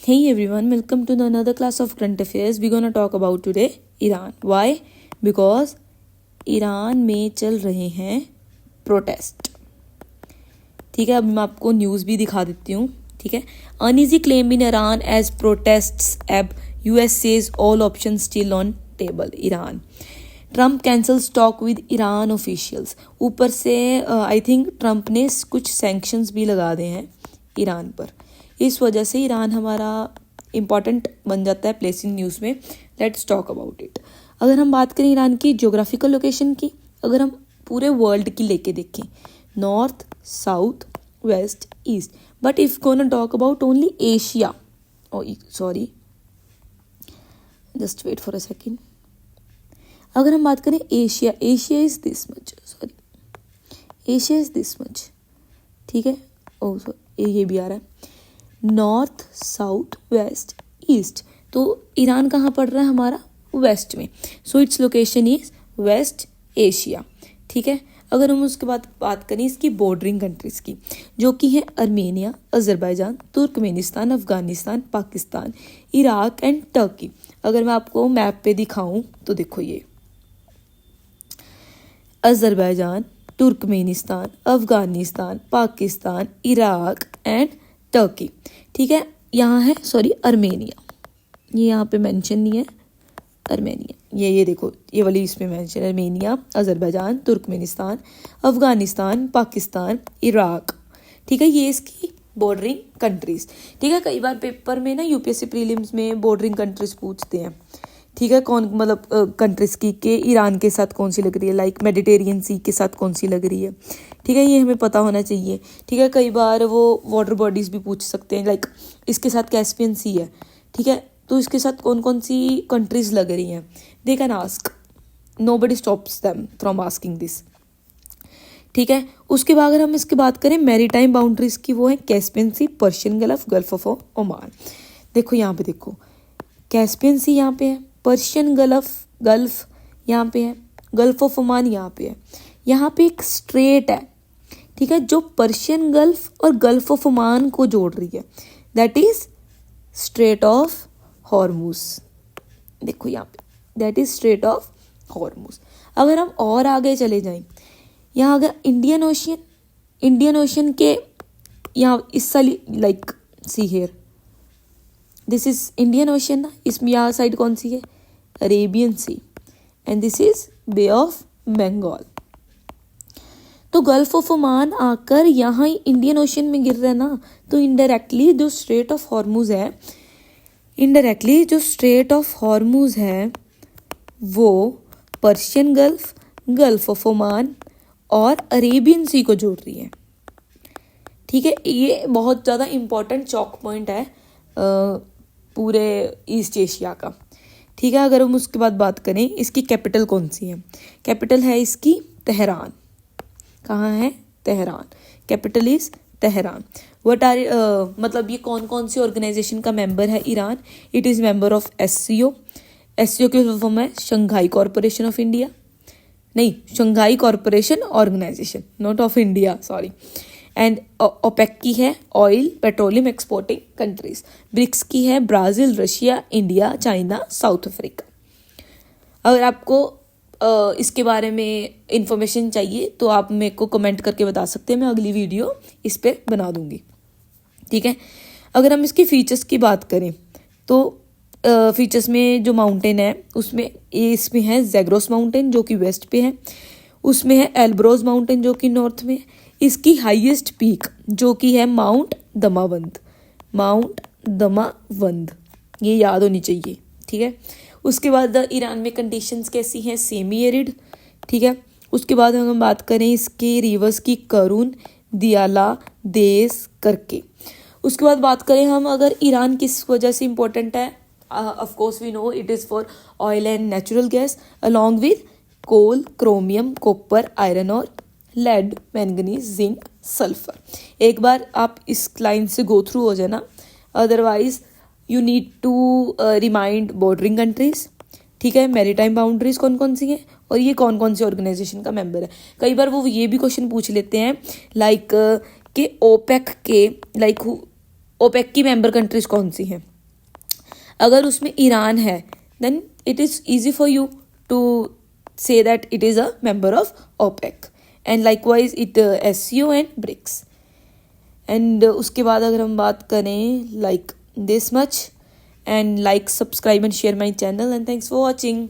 Hey everyone, welcome to another class of current affairs. We're gonna talk about today Iran. Why? Because Iran में चल रहे हैं protest. ठीक है, अब मैं आपको न्यूज़ भी दिखा देती हूँ. ठीक है, uneasy calm in Iran as protests ebb US says all options still on table. Iran Trump cancels talk with Iran officials. ऊपर से आई थिंक ट्रम्प ने कुछ सैंक्शंस भी लगा दिए हैं ईरान पर. इस वजह से ईरान हमारा इम्पॉर्टेंट बन जाता है प्लेसिंग न्यूज़ में. Let's talk about it. अगर हम बात करें ईरान की ज्योग्राफिकल लोकेशन की, अगर हम पूरे वर्ल्ड की लेके देखें, north, south, west, east, but if gonna talk about only Asia, sorry just wait for a second. अगर हम बात करें Asia, Asia is this much, sorry Asia is this much. ठीक है, ओ सॉरी ये भी आ रहा है. North, south, west, east. तो ईरान कहाँ पड़ रहा है हमारा? वेस्ट में. So its location is west Asia. ठीक है, अगर हम उसके बाद बात करें इसकी बॉर्डरिंग कंट्रीज की, जो कि है Armenia, Azerbaijan, Turkmenistan, Afghanistan, Pakistan, Iraq and Turkey. अगर मैं आपको मैप पे दिखाऊं तो देखो, ये Azerbaijan, Turkmenistan, Afghanistan, Pakistan, Iraq and Turkey. ठीक है, यहाँ है सॉरी अर्मेनिया, ये यहाँ पे मेंशन नहीं है. अर्मेनिया ये देखो, ये वाली इसमें mention, Armenia, Azerbaijan, Turkmenistan, Afghanistan, Pakistan, Iraq. ठीक है, ये इसकी बॉर्डरिंग कंट्रीज. ठीक है, कई बार पेपर में ना यूपीएससी प्रीलिम्स में बॉर्डरिंग कंट्रीज पूछते हैं. ठीक है, कौन मतलब कंट्रीज की के ईरान के साथ कौन सी लग रही है, लाइक मेडिटेरियन सी के साथ कौन सी लग रही है. ठीक है, ये हमें पता होना चाहिए. ठीक है, कई बार वो वाटर बॉडीज भी पूछ सकते हैं, लाइक इसके साथ कैस्पियन सी है. ठीक है, तो इसके साथ कौन कौन सी कंट्रीज लग रही हैं, they can ask. Nobody stops them from asking this. ठीक है, उसके बाद अगर हम इसकी बात करें मैरीटाइम बाउंड्रीज की, वो है Caspian Sea, Persian Gulf, Gulf of Oman. देखो यहाँ पे देखो, कैस्पियन सी यहाँ पे है, पर्शियन गल्फ यहाँ पे है, गल्फ ऑफ ओमान यहाँ पे है. यहाँ पे एक स्ट्रेट है, ठीक है, जो पर्शियन गल्फ और गल्फ ऑफ ओमान को जोड़ रही है. That is straight of Hormuz. देखो यहाँ पे, that is straight of Hormuz. अगर हम और आगे चले जाएं, यहाँ अगर इंडियन ओशियन के यहाँ इस साली, like see here, this is Indian Ocean ना, इसमें यहाँ साइड कौन सी है? Arabian Sea. And this is Bay of Bengal. तो गल्फ ऑफ ओमान आकर यहाँ ही इंडियन ओशियन में गिर रहा है ना, तो इनडायरेक्टली जो स्ट्रेट ऑफ हॉर्मुज है वो Persian Gulf, Gulf of Oman और अरेबियन सी को जोड़ रही है. ठीक है, ये बहुत ज़्यादा इम्पॉर्टेंट चौक पॉइंट है पूरे ईस्ट एशिया का. ठीक है, अगर हम उसके बाद बात करें, इसकी कैपिटल कौन सी है? कैपिटल है इसकी तेहरान. कहाँ है? Tehran. Capital is Tehran. What are मतलब ये कौन कौन सी ऑर्गेनाइजेशन का मेंबर है Iran? It is member of SCO. SCO की फुल फॉर्म है शंघाई कॉरपोरेशन ऑफ इंडिया, नहीं Shanghai Corporation Organization, not of India, sorry. And OPEC की है oil petroleum exporting countries. BRICS की है Brazil, Russia, India, China, South Africa. अगर आपको इसके बारे में इंफॉर्मेशन चाहिए तो आप मेरे को कमेंट करके बता सकते हैं, मैं अगली वीडियो इस पर बना दूंगी. ठीक है, अगर हम इसकी फीचर्स की बात करें तो फीचर्स में जो माउंटेन है उसमें इसमें है जैग्रोस माउंटेन जो कि वेस्ट पे है, उसमें है एल्ब्रोज माउंटेन जो कि नॉर्थ में है. इसकी हाईएस्ट पीक जो कि है माउंट दमावंद, ये याद होनी चाहिए. ठीक है, उसके बाद ईरान में कंडीशंस कैसी हैं? Semi arid. ठीक है, उसके बाद हम बात करें इसके रिवर्स की, करून, दियाला, देस करके. उसके बाद बात करें हम अगर ईरान किस वजह से इम्पोर्टेंट है, of course we know it is for oil and natural gas along with coal, chromium, copper, iron और लेड, मैंगनीज, जिंक, सल्फर. एक बार आप इस लाइन से गो थ्रू हो जाना, otherwise you need to remind bordering countries. ठीक है, मैरीटाइम बाउंड्रीज कौन कौन सी हैं और ये कौन कौन सी ऑर्गेनाइजेशन का मेंबर है. कई बार वो ये भी क्वेश्चन पूछ लेते हैं लाइक कि ओपेक की मेंबर कंट्रीज कौन सी हैं. अगर उसमें ईरान है then it is easy for you to say that it is a member of OPEC and likewise it SCO and BRICS and उसके बाद अगर हम बात करें like this much and like subscribe and share my channel and thanks for watching.